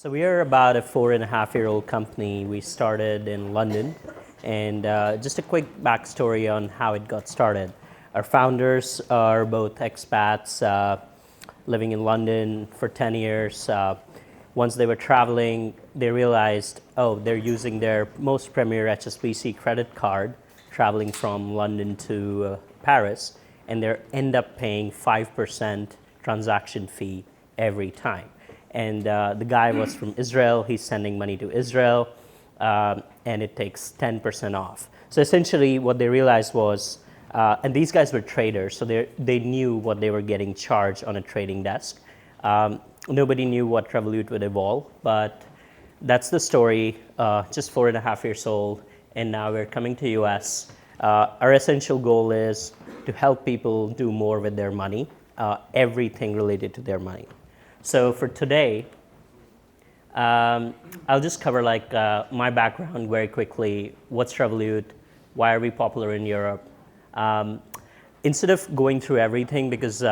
So we are about a 4.5-year-old company. We started in London, and just a quick backstory on how it got started. Our founders are both expats living in London for 10 years. Once they were traveling, they realized, they're using their most premier HSBC credit card traveling from London to Paris, and they end up paying 5% transaction fee every time. And the guy was from Israel. He's sending money to Israel, and it takes 10% off. So essentially what they realized was, and these guys were traders, so they knew what they were getting charged on a trading desk. Nobody knew what Revolut would evolve, but that's the story, just 4.5 years old, and now we're coming to US. Our essential goal is to help people do more with their money, everything related to their money. So for today, I'll just cover my background very quickly. What's Revolut? Why are we popular in Europe? Instead of going through everything, because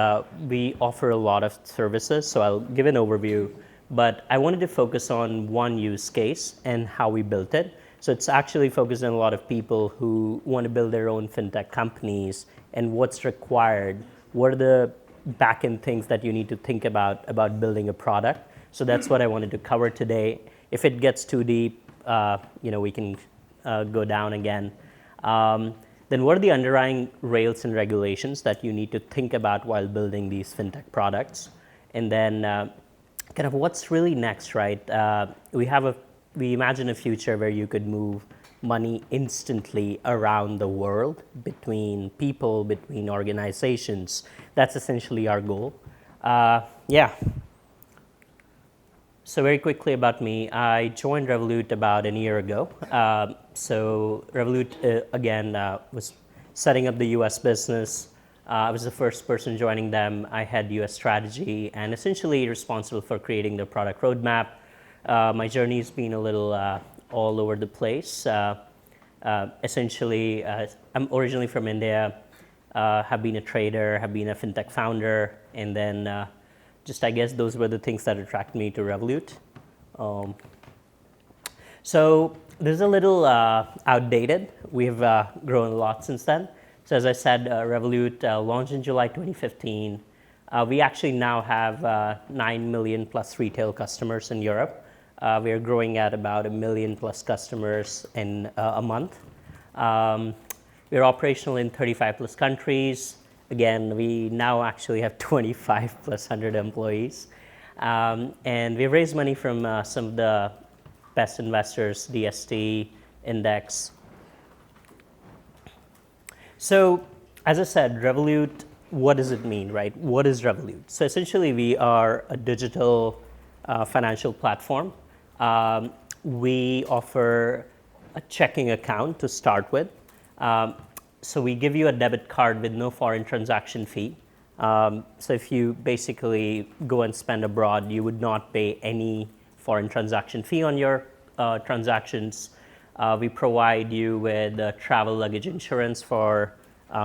we offer a lot of services, so I'll give an overview, but I wanted to focus on one use case and how we built it. So it's actually focused on a lot of people who want to build their own fintech companies and what's required. What are the back-end things that you need to think about building a product. So that's what I wanted to cover today. If it gets too deep, we can go down again. Then what are the underlying rails and regulations that you need to think about while building these fintech products? And then kind of what's really next, right? We imagine a future where you could move money instantly around the world between people, between organizations. That's essentially our goal. So very quickly about me, I joined Revolut about a year ago. So Revolut, again, was setting up the US business. I was the first person joining them. I had US strategy and essentially responsible for creating the product roadmap. My journey has been a little all over the place. Essentially, I'm originally from India, have been a trader, have been a fintech founder, and then I guess those were the things that attracted me to Revolut. So this is a little outdated. We've grown a lot since then. So as I said, Revolut launched in July 2015. We actually now have 9 million plus retail customers in Europe. We are growing at about 1 million plus customers in a month. We're operational in 35 plus countries. Again, we now actually have 25 plus 100 employees. And we've raised money from some of the best investors, DST, Index. So as I said, Revolut, what does it mean, right? What is Revolut? So essentially, we are a digital financial platform. We offer a checking account to start with. So we give you a debit card with no foreign transaction fee. So if you basically go and spend abroad, you would not pay any foreign transaction fee on your transactions. We provide you with travel luggage insurance for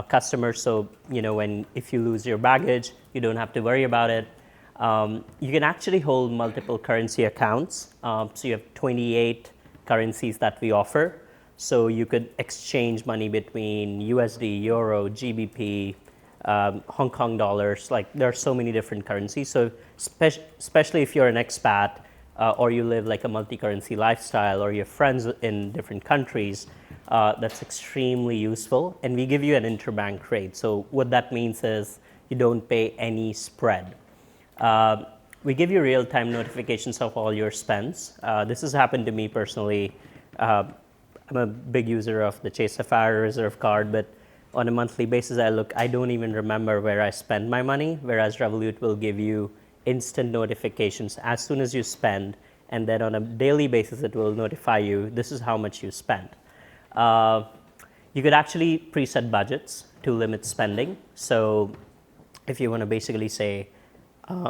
customers. So if you lose your baggage, you don't have to worry about it. You can actually hold multiple currency accounts. So you have 28 currencies that we offer. So you could exchange money between USD, Euro, GBP, Hong Kong dollars. There are so many different currencies. So especially if you're an expat or you live like a multi-currency lifestyle or you have friends in different countries, that's extremely useful. And we give you an interbank rate. So what that means is you don't pay any spread. We give you real-time notifications of all your spends. This has happened to me personally. I'm a big user of the Chase Sapphire Reserve card, but on a monthly basis, I don't even remember where I spend my money, whereas Revolut will give you instant notifications as soon as you spend, and then on a daily basis, it will notify you, this is how much you spent. You could actually preset budgets to limit spending. So if you want to basically say,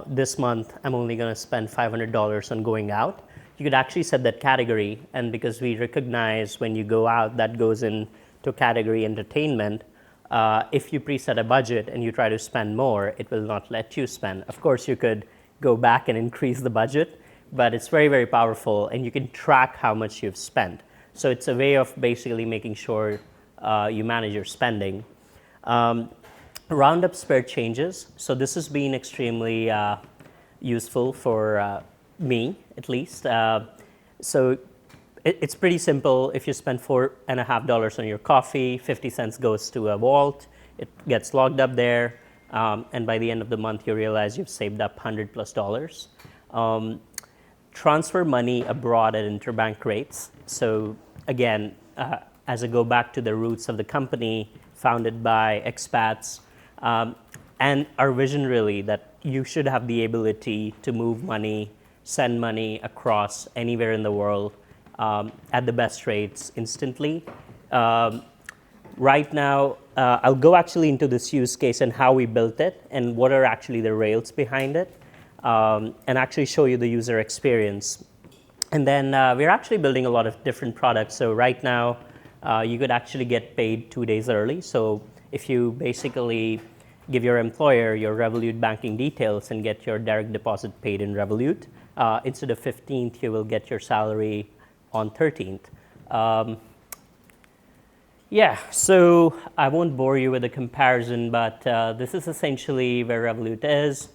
this month, I'm only going to spend $500 on going out, you could actually set that category. And because we recognize when you go out, that goes into category entertainment, if you preset a budget and you try to spend more, it will not let you spend. Of course, you could go back and increase the budget, but it's very, very powerful, and you can track how much you've spent. So it's a way of basically making sure you manage your spending. Roundup spare changes. So this has been extremely useful for me, at least. So it's pretty simple. If you spend $4.50 on your coffee, 50 cents goes to a vault. It gets logged up there. And by the end of the month, you realize you've saved up $100+. Transfer money abroad at interbank rates. So again, as I go back to the roots of the company, founded by expats, and our vision really that you should have the ability to move money, send money across anywhere in the world at the best rates instantly. Right now, I'll go actually into this use case and how we built it and what are actually the rails behind it, and actually show you the user experience. And then we're actually building a lot of different products. So right now, you could actually get paid 2 days early. So if you basically give your employer your Revolut banking details and get your direct deposit paid in Revolut, instead of 15th, you will get your salary on 13th. Yeah, so I won't bore you with a comparison, but this is essentially where Revolut is.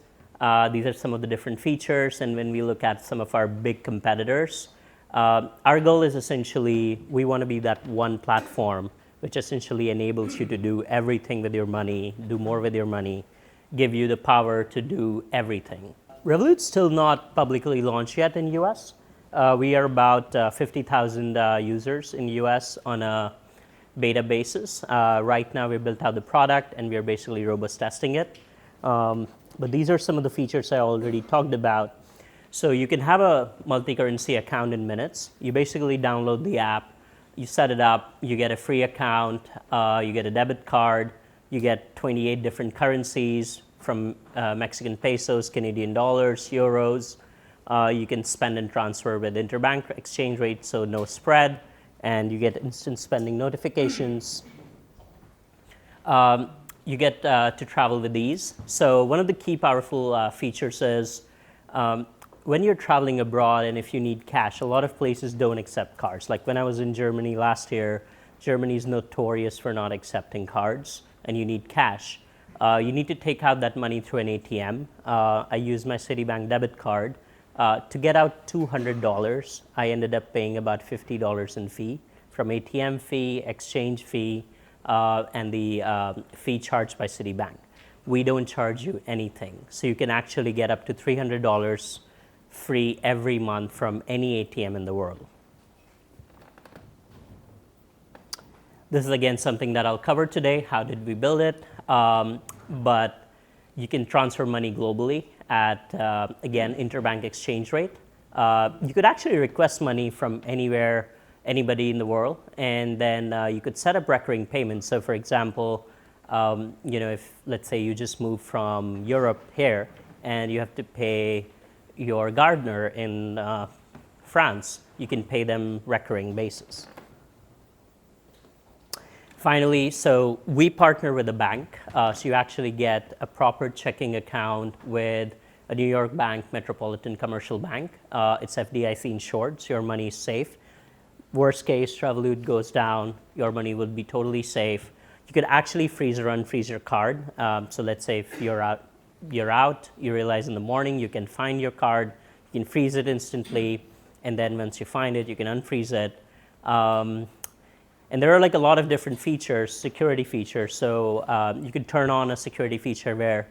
These are some of the different features, and when we look at some of our big competitors, our goal is essentially we want to be that one platform which essentially enables you to do everything with your money, do more with your money, give you the power to do everything. Revolut's still not publicly launched yet in US. We are about 50,000 users in US on a beta basis. Right now we built out the product and we are basically robust testing it. But these are some of the features I already talked about. So you can have a multi-currency account in minutes. You basically download the app, you set it up, you get a free account, you get a debit card, you get 28 different currencies from Mexican pesos, Canadian dollars, euros. You can spend and transfer with interbank exchange rates, so no spread, and you get instant spending notifications. You get to travel with ease. So one of the key powerful features is when you're traveling abroad and if you need cash, a lot of places don't accept cards. Like when I was in Germany last year, Germany is notorious for not accepting cards, and you need cash. You need to take out that money through an ATM. I used my Citibank debit card. To get out $200, I ended up paying about $50 in fee from ATM fee, exchange fee, and the fee charged by Citibank. We don't charge you anything. So you can actually get up to $300 free every month from any ATM in the world. This is again something that I'll cover today. How did we build it? But you can transfer money globally at, again, interbank exchange rate. You could actually request money from anywhere, anybody in the world, and then you could set up recurring payments. So for example, if let's say you just moved from Europe here and you have to pay your gardener in France, you can pay them recurring basis. Finally, so we partner with a bank, so you actually get a proper checking account with a New York bank, Metropolitan Commercial Bank. It's FDIC insured, so your money is safe. Worst case, Revolut goes down, your money will be totally safe. You could actually freeze or unfreeze your card. So let's say if you're out, you realize in the morning you can find your card, you can freeze it instantly, and then once you find it, you can unfreeze it. And there are like a lot of different features, security features. So you could turn on a security feature where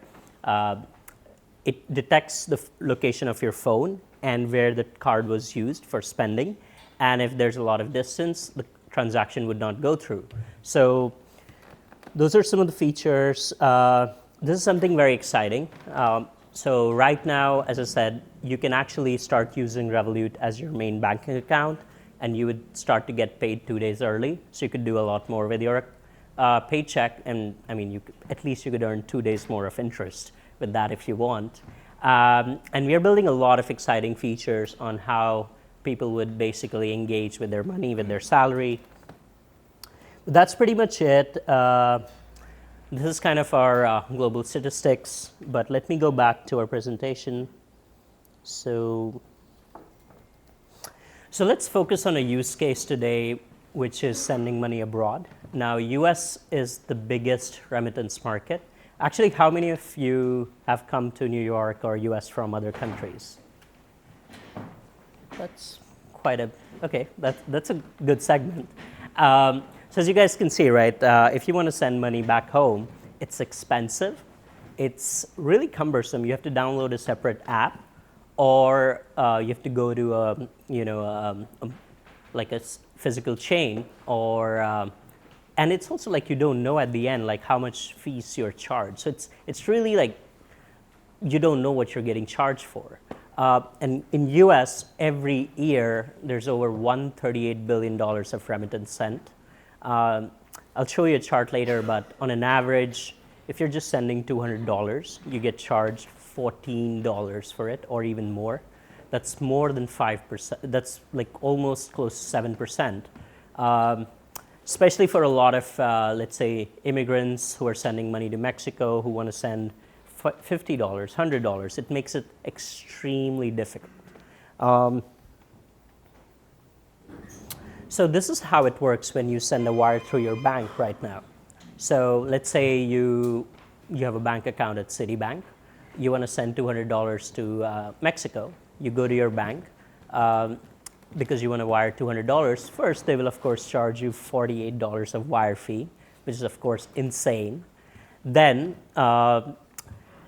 it detects the location of your phone and where the card was used for spending. And if there's a lot of distance, the transaction would not go through. So those are some of the features. This is something very exciting. So right now, as I said, you can actually start using Revolut as your main banking account, and you would start to get paid 2 days early. So you could do a lot more with your paycheck, and I mean, at least you could earn 2 days more of interest with that if you want. And we are building a lot of exciting features on how people would basically engage with their money, with their salary. But that's pretty much it. This is kind of our global statistics, but let me go back to our presentation. So So let's focus on a use case today, which is sending money abroad. Now, US is the biggest remittance market. Actually, how many of you have come to New York or US from other countries? That's quite a, okay, that's a good segment. So as you guys can see, right, if you want to send money back home, it's expensive. It's really cumbersome. You have to download a separate app, or you have to go to like a physical chain, or and it's also like you don't know at the end like how much fees you're charged. So it's really like you don't know what you're getting charged for. And in US, every year there's over $138 billion of remittance sent. I'll show you a chart later, but on an average, if you're just sending $200, you get charged $14 for it, or even more. That's more than 5%. That's like almost close to 7%. Especially for a lot of, let's say, immigrants who are sending money to Mexico, who want to send $50, $100. It makes it extremely difficult. So this is how it works when you send a wire through your bank right now. So let's say you have a bank account at Citibank. You want to send $200 to Mexico. You go to your bank. Because you want to wire $200, first they will of course charge you $48 of wire fee, which is of course insane. Then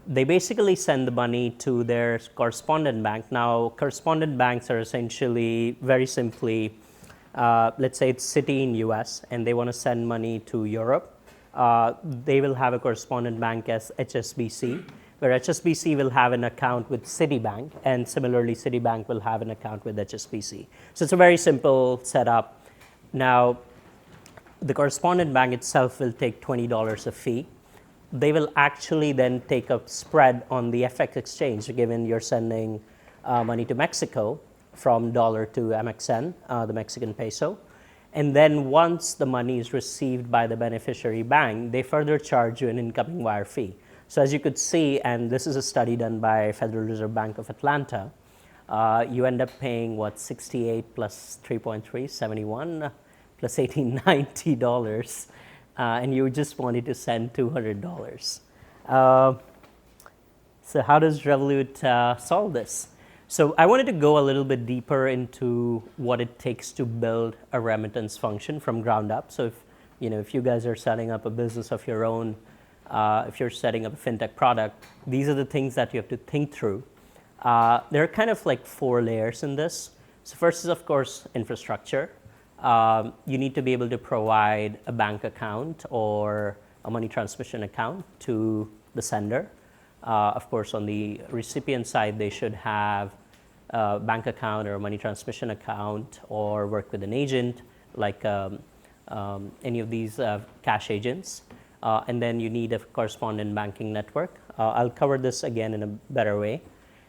they basically send the money to their correspondent bank. Now, correspondent banks are essentially, very simply, let's say it's Citi in US and they want to send money to Europe. They will have a correspondent bank as HSBC, where HSBC will have an account with Citibank, and similarly Citibank will have an account with HSBC. So it's a very simple setup. Now, the correspondent bank itself will take $20 a fee. They will actually then take a spread on the FX exchange, given you're sending money to Mexico from dollar to MXN, the Mexican peso. And then once the money is received by the beneficiary bank, they further charge you an incoming wire fee. So as you could see, and this is a study done by Federal Reserve Bank of Atlanta, you end up paying, 68 plus 3.3, 71, plus 18, $90, and you just wanted to send $200. So how does Revolut solve this? So I wanted to go a little bit deeper into what it takes to build a remittance function from ground up. So if you guys are setting up a business of your own, if you're setting up a fintech product, these are the things that you have to think through. There are kind of like 4 layers in this. So first is, of course, infrastructure. You need to be able to provide a bank account or a money transmission account to the sender. Of course, on the recipient side, they should have a bank account or a money transmission account, or work with an agent like any of these cash agents. And then you need a correspondent banking network. I'll cover this again in a better way.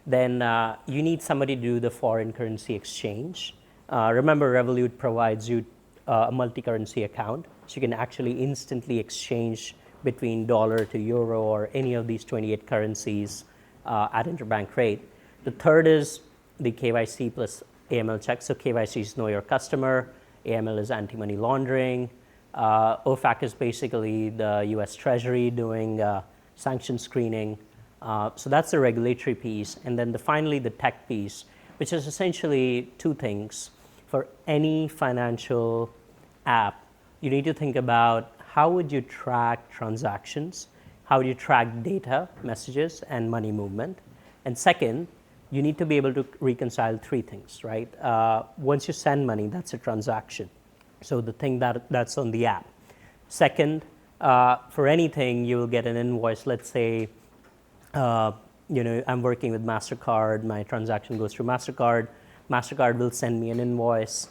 Then you need somebody to do the foreign currency exchange. Remember, Revolut provides you a multi-currency account, so you can actually instantly exchange between dollar to euro or any of these 28 currencies at interbank rate. The third is the KYC plus AML checks. So KYC is know your customer, AML is anti-money laundering, OFAC is basically the US Treasury doing sanction screening. So that's the regulatory piece. And then finally the tech piece, which is essentially 2 things. For any financial app, you need to think about how would you track transactions, how would you track data, messages, and money movement. And second, you need to be able to reconcile 3 things, right? Once you send money, that's a transaction. So the thing that's on the app. Second, for anything, you will get an invoice. Let's say, I'm working with MasterCard. My transaction goes through MasterCard. MasterCard will send me an invoice.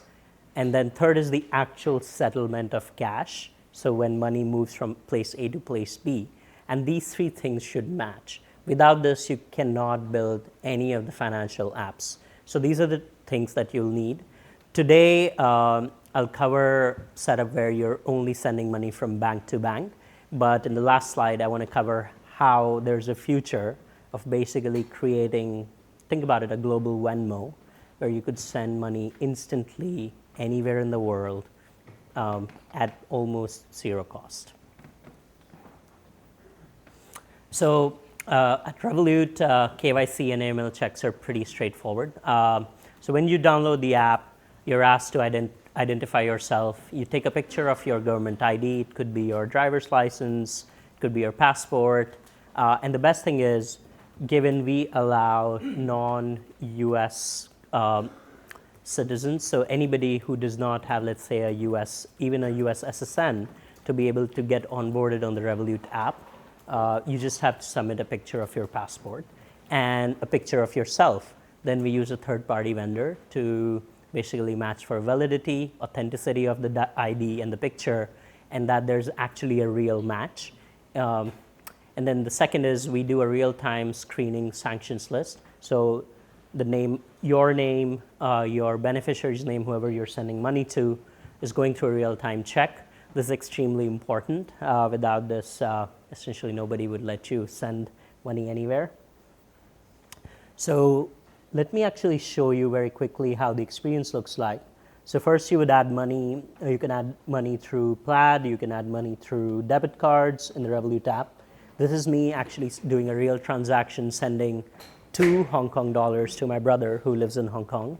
And then third is the actual settlement of cash. So when money moves from place A to place B. And these 3 things should match. Without this, you cannot build any of the financial apps. So these are the things that you'll need. Today, I'll cover setup where you're only sending money from bank to bank. But in the last slide, I want to cover how there's a future of basically creating, think about it, a global Venmo, where you could send money instantly anywhere in the world at almost zero cost. So at Revolut, KYC and AML checks are pretty straightforward. So when you download the app, you're asked to identify yourself. You take a picture of your government ID. It could be your driver's license, it could be your passport. And the best thing is, given we allow non-US citizens, so anybody who does not have, let's say, even a US SSN, to be able to get onboarded on the Revolut app, you just have to submit a picture of your passport and a picture of yourself. Then we use a third-party vendor to basically match for validity, authenticity of the ID and the picture, and that there's actually a real match. And then the second is we do a real-time screening sanctions list. So the name, your beneficiary's name, whoever you're sending money to, is going through a real-time check. This is extremely important. Without this, essentially nobody would let you send money anywhere. So let me actually show you very quickly how the experience looks like. So first you would add money. You can add money through Plaid. You can add money through debit cards in the Revolut app. This is me actually doing a real transaction, sending 2 Hong Kong dollars to my brother who lives in Hong Kong.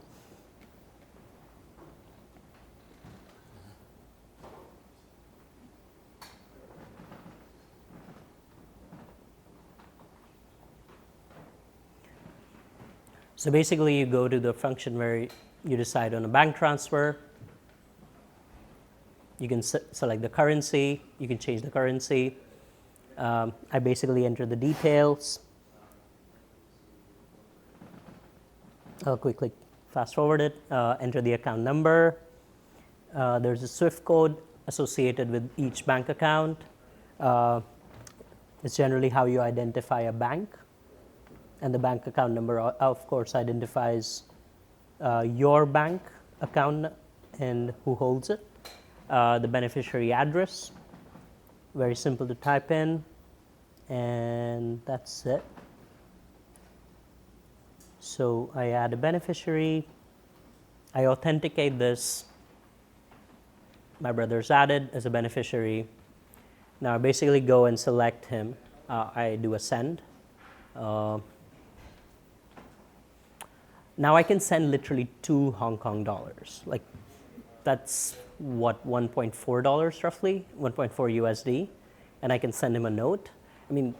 So basically, you go to the function where you decide on a bank transfer. You can select the currency. You can change the currency. I basically enter the details. I'll quickly fast forward it. Enter the account number. There's a SWIFT code associated with each bank account. It's generally how you identify a bank. And the bank account number, of course, identifies your bank account and who holds it. The beneficiary address, very simple to type in, and that's it. So I add a beneficiary. I authenticate this. My brother's added as a beneficiary. Now I basically go and select him. I do a send. Now I can send literally 2 Hong Kong dollars. Like, that's what, $1.4 roughly, 1.4 USD, and I can send him a note. I mean,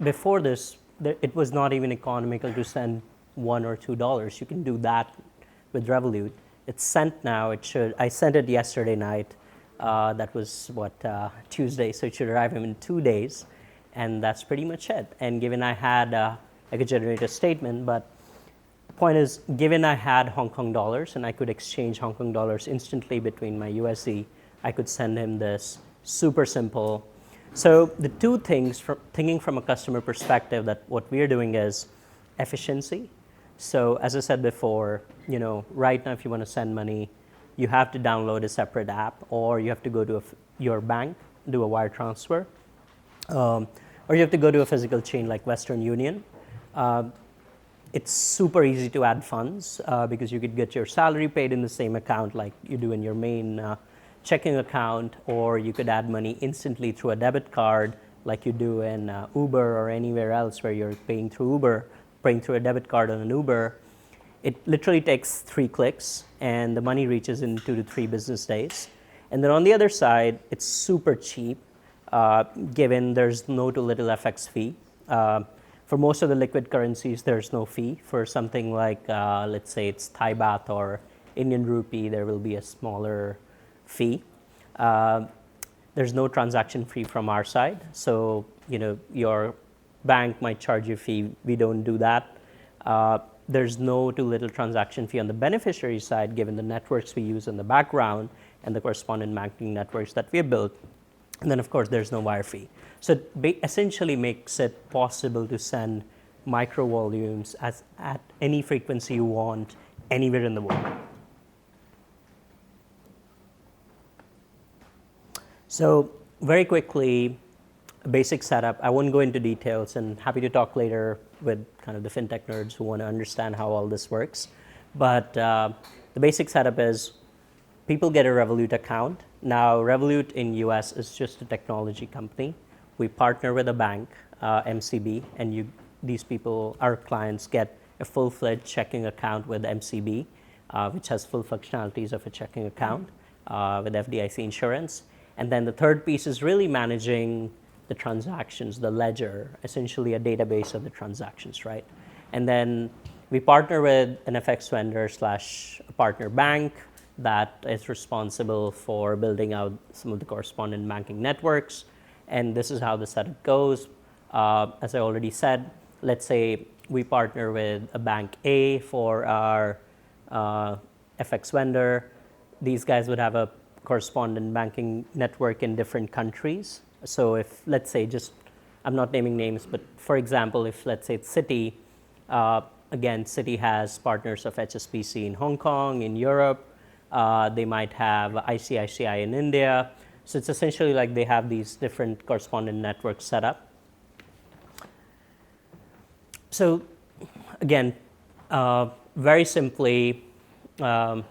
before this, it was not even economical to send $1 or $2. You can do that with Revolut. It's sent now. I sent it yesterday night. That was Tuesday, so it should arrive in 2 days, and that's pretty much it. And given I could generate a statement, but the point is, given I had Hong Kong dollars and I could exchange Hong Kong dollars instantly between my USD, I could send him this. Super simple. So the two things, thinking from a customer perspective, that what we're doing is efficiency. So as I said before, right now if you want to send money, you have to download a separate app, or you have to go to your bank, do a wire transfer, or you have to go to a physical chain like Western Union. It's super easy to add funds because you could get your salary paid in the same account like you do in your main checking account, or you could add money instantly through a debit card like you do in Uber or anywhere else where you're paying through Uber, paying through a debit card on an Uber. It literally takes 3 clicks and the money reaches in 2 to 3 business days. And then on the other side, it's super cheap given there's no to little FX fee. For most of the liquid currencies, there's no fee. For something like, let's say it's Thai baht or Indian rupee, there will be a smaller fee. There's no transaction fee from our side. So, your bank might charge you a fee. We don't do that. There's no too little transaction fee on the beneficiary side, given the networks we use in the background and the correspondent banking networks that we have built. And then, of course, there's no wire fee. So it essentially makes it possible to send micro volumes at any frequency you want, anywhere in the world. So very quickly, basic setup. I won't go into details, and happy to talk later with kind of the fintech nerds who want to understand how all this works. But the basic setup is people get a Revolut account. Now, Revolut in US is just a technology company. We partner with a bank, MCB, and these people, our clients, get a full-fledged checking account with MCB, which has full functionalities of a checking account with FDIC insurance. And then the third piece is really managing the transactions, the ledger, essentially a database of the transactions, right? And then we partner with an FX vendor slash a partner bank that is responsible for building out some of the correspondent banking networks. And this is how the setup goes. As I already said, let's say we partner with a bank A for our FX vendor. These guys would have a correspondent banking network in different countries. So if, let's say, I'm not naming names, but for example, if let's say it's Citi, again, Citi has partners of HSBC in Hong Kong, in Europe. They might have ICICI in India. So it's essentially like they have these different correspondent networks set up. So again, very simply, the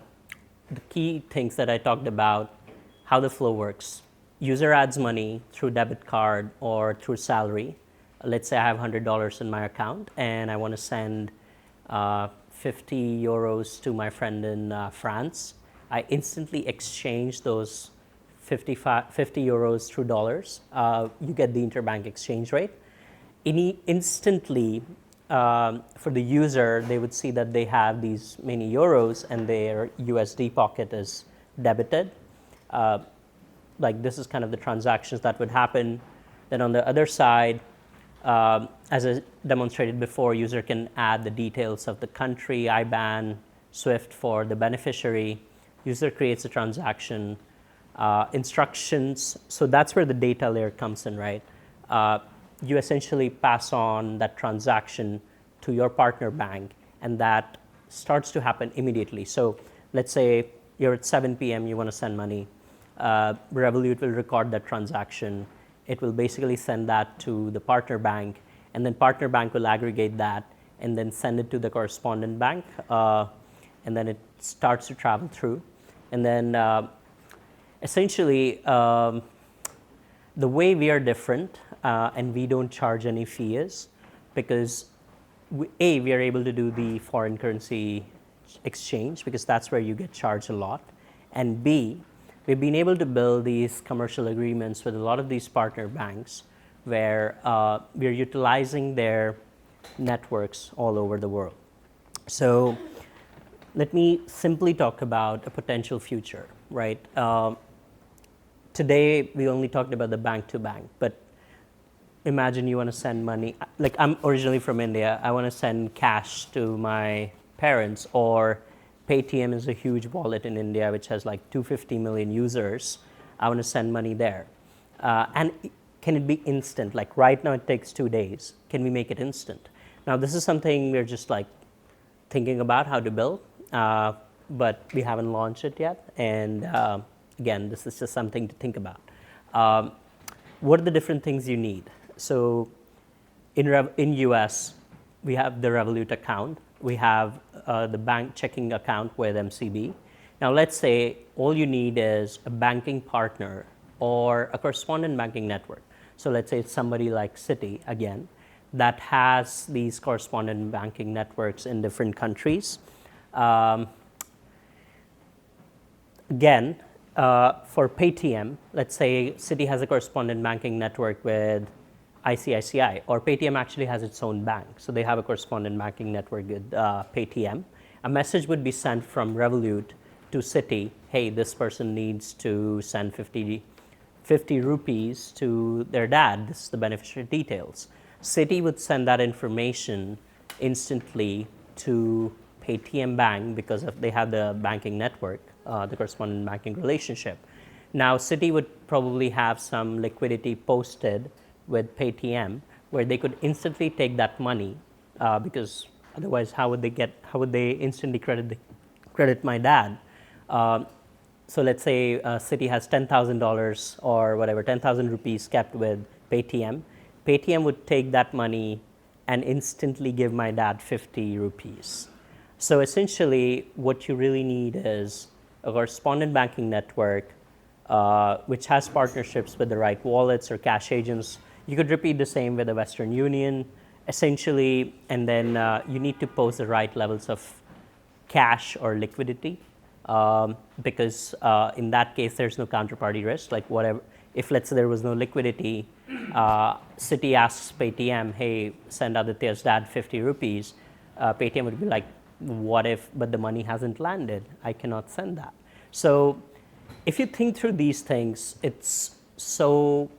key things that I talked about, how the flow works. User adds money through debit card or through salary. Let's say I have $100 in my account and I want to send 50 euros to my friend in France. I instantly exchange those 50 euros through dollars. You get the interbank exchange rate. Instantly, for the user, they would see that they have these many euros and their USD pocket is debited. Like this is kind of the transactions that would happen. Then on the other side, as I demonstrated before, user can add the details of the country, IBAN, SWIFT for the beneficiary. User creates a transaction, instructions. So that's where the data layer comes in, right? You essentially pass on that transaction to your partner bank, and that starts to happen immediately. So let's say you're at 7 p.m., you want to send money. Revolut will record that transaction. It will basically send that to the partner bank, and then partner bank will aggregate that and then send it to the correspondent bank, and then it starts to travel through. And then essentially, the way we are different and we don't charge any fees because we are able to do the foreign currency exchange because that's where you get charged a lot. And B, we've been able to build these commercial agreements with a lot of these partner banks where we're utilizing their networks all over the world. So let me simply talk about a potential future, right? Today, we only talked about the bank to bank, but imagine you want to send money. Like I'm originally from India. I want to send cash to my parents, or Paytm is a huge wallet in India, which has like 250 million users. I want to send money there. And can it be instant? Like right now, it takes 2 days. Can we make it instant? Now, this is something we're just like thinking about how to build, but we haven't launched it yet. And again, this is just something to think about. What are the different things you need? So in US, we have the Revolut account. We have the bank checking account with MCB. Now, let's say all you need is a banking partner or a correspondent banking network. So let's say it's somebody like Citi, again, that has these correspondent banking networks in different countries. Again, for Paytm, let's say Citi has a correspondent banking network with ICICI, or Paytm actually has its own bank. So they have a correspondent banking network with Paytm. A message would be sent from Revolut to Citi, hey, this person needs to send 50 rupees to their dad. This is the beneficiary details. Citi would send that information instantly to Paytm Bank because they have the banking network, the correspondent banking relationship. Now, Citi would probably have some liquidity posted with Paytm where they could instantly take that money because otherwise, how would they instantly credit my dad? So let's say Citi has $10,000 or whatever, 10,000 rupees kept with Paytm. Paytm would take that money and instantly give my dad 50 rupees. So essentially, what you really need is a correspondent banking network, which has partnerships with the right wallets or cash agents. You could repeat the same with the Western Union, essentially, and then you need to post the right levels of cash or liquidity, because in that case, there's no counterparty risk. Like whatever, if let's say there was no liquidity, Citi asks Paytm, hey, send Aditya's dad 50 rupees. Paytm would be like, what if, but the money hasn't landed? I cannot send that. So if you think through these things, it's so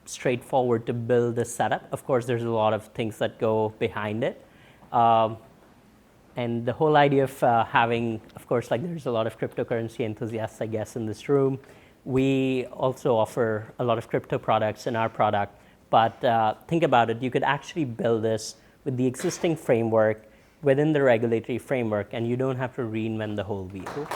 straightforward to build this setup. Of course, there's a lot of things that go behind it. And the whole idea of having, of course, like there's a lot of cryptocurrency enthusiasts, I guess, in this room. We also offer a lot of crypto products in our product. But think about it, you could actually build this with the existing framework within the regulatory framework, and you don't have to reinvent the wheel.